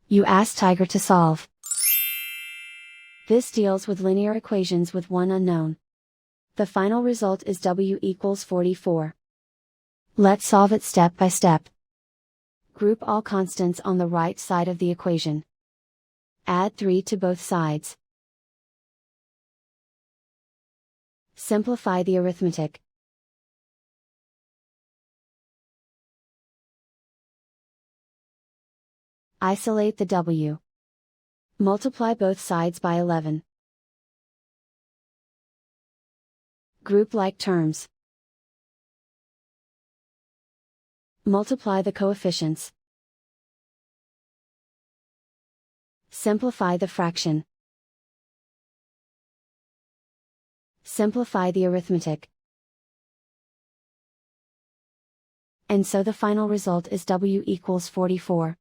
You ask Tiger to solve. This deals with linear equations with one unknown. The final result is W equals 44. Let's solve it step by step. Group all constants on the right side of the equation. Add 3 to both sides. Simplify the arithmetic. Isolate the W. Multiply both sides by 11. Group like terms. Multiply the coefficients. Simplify the fraction. Simplify the arithmetic. And so the final result is W equals 44.